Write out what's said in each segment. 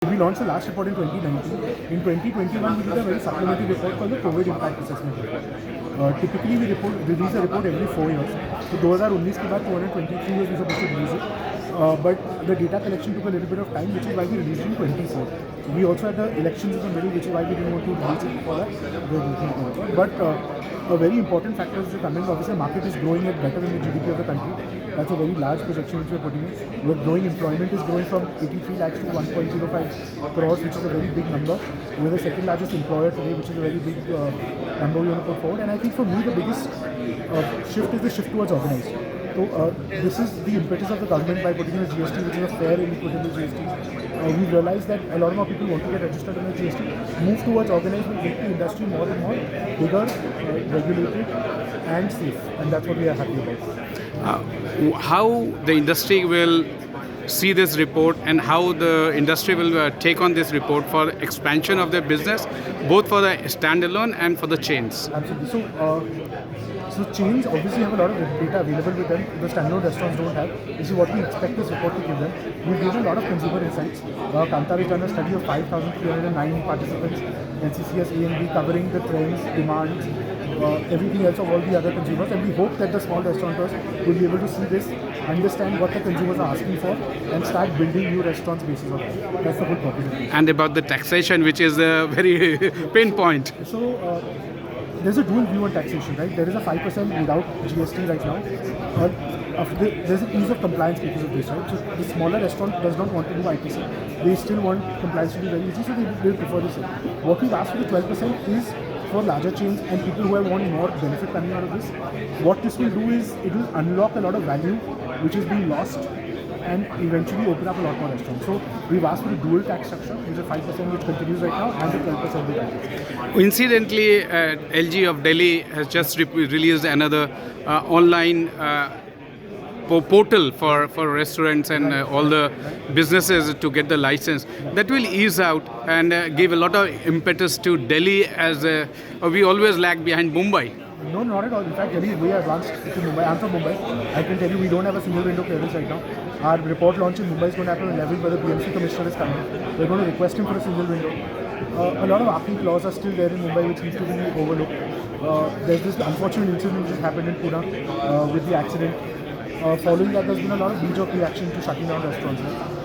We launched the last report in 2019. In 2021, we did a very supplementary report called the COVID Impact Assessment Report. Typically, we release a report every 4 years. So 2019 के बाद 223 years we were supposed to release it. But the data collection took a little bit of time, which is why we released it in 24. We also had the elections in the middle, which is why we didn't want to release it for that. But a very important factor is coming. Obviously, the market is growing at better than the GDP of the country. That's a very large projection which we're putting in. We're growing, employment is growing from 83 lakhs to 1.05 crores, which is a very big number. We're the second largest employer today, which is a very big number we want to put forward. And I think for me, the biggest shift is the shift towards organized. So this is the impetus of the government by putting in a GST, which is a fair and equitable GST. We realized that a lot more people want to get registered in a GST. Move towards organized will make the industry more and more bigger, regulated and safe. And that's what we are happy about. How the industry will see this report and how the industry will take on this report for expansion of their business, both for the standalone and for the chains. Absolutely. So chains obviously have a lot of data available with them. The standalone restaurants don't have. This is what we expect this report to give them. We've given a lot of consumer insights. Kantar has done a study of 5,309 participants, NCCS A and B, covering the trends, demands, everything else of all the other consumers, and we hope that the small restaurateurs will be able to see this, understand what the consumers are asking for, and start building new restaurants basis of that. That's the whole purpose. And about the taxation, which is a very pain point. So there's a dual view on taxation, right? There is a 5% without GST right now. There's an ease of compliance because of this, right? So the smaller restaurant does not want to do ITC. They still want compliance to be very easy, so they prefer this. What we've asked for the 12% is for larger chains and people who want more benefit coming out of this. What this will do is it will unlock a lot of value which is being lost and eventually open up a lot more restaurants. So we've asked for a dual tax structure, which is 5% which continues right now and the 12% will continue. Incidentally, LG of Delhi has just released another online portal for restaurants and all the businesses to get the license. That will ease out and give a lot of impetus to Delhi as we always lag behind Mumbai. No, not at all. In fact, Delhi is way advanced to Mumbai. I'm from Mumbai. I can tell you we don't have a single window clearance right now. Our report launch in Mumbai is going to happen on 11th where the PMC commissioner is coming. We're going to request him for a single window. A lot of arcane laws are still there in Mumbai which need to be overlooked. There's this unfortunate incident which happened in Pune with the accident. Following that, there's been a lot of knee-jerk reaction to shutting down restaurants.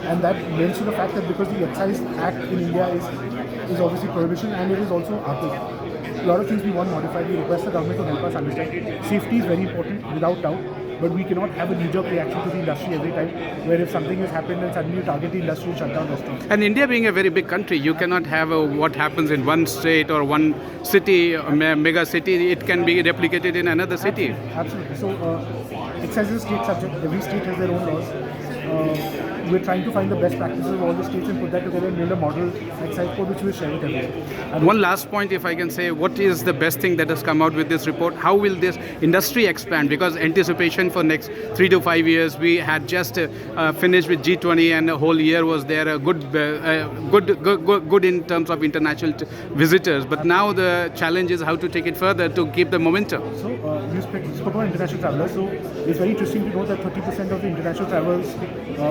And that lends to the fact that because the Excise Act in India is obviously prohibition and it is also arcane. A lot of things we want modified. We request the government to help us understand. Safety is very important, without doubt, but we cannot have a knee-jerk reaction to the industry every time, where if something has happened and suddenly you target the industry and shut down restaurants. And India being a very big country, you cannot have what happens in one state or one city, mega city, it can be replicated in another city. Absolutely. So, excise is a state subject. Every state has their own laws. We're trying to find the best practices of all the states and put that together and build a model excise code which we'll share with everyone. One last point, if I can say, what is the best thing that has come out with this report? How will this industry expand? Because anticipation for next 3 to 5 years, we had just finished with G20 and the whole year was there a good in terms of international visitors. But now the challenge is how to take it further to keep the momentum. So you spoke about international travelers. So it's very interesting to know that 30% of the international travelers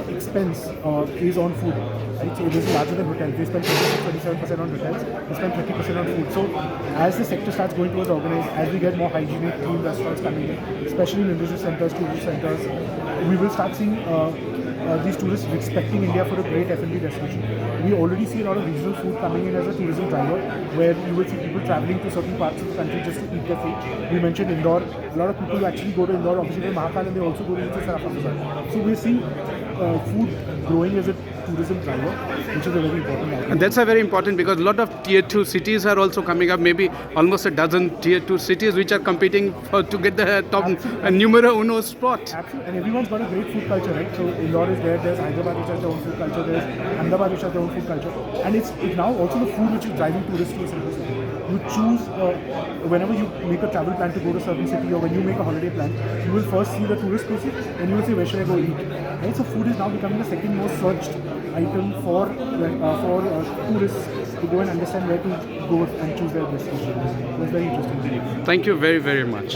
expense is on food. Right? So it is larger than hotels. They spend 27% on hotels. They spend 30% on food. So as the sector starts going towards organized, as we get more hygienic, clean restaurants coming in, especially in religious centers, tourist centers, we will start seeing these tourists respecting India for a great F&B destination. We already see a lot of regional food coming in as a tourism driver, where you will see people traveling to certain parts of the country just to eat their food. We mentioned Indore. A lot of people who actually go to Indore, obviously to Mahakal, and they also go to eat the Sarafan. So we're seeing food growing as a tourism driver, which is a very important item. And that's a very important because a lot of tier 2 cities are also coming up, maybe almost a dozen tier 2 cities which are competing to get the top numero uno spot. Absolutely, and everyone's got a great food culture, right? So Indore is there, there's Hyderabad which has their own food culture, there's Ahmedabad which has their own food culture, and it's now also the food which is driving tourists to a certain city. You choose, whenever you make a travel plan to go to a certain city or when you make a holiday plan, you will first see the tourist places and you will say, where should I go eat? Right? So food is now becoming the second most searched item for tourists to go and understand where to go and choose their destination. It's very interesting. Thank you very, very much.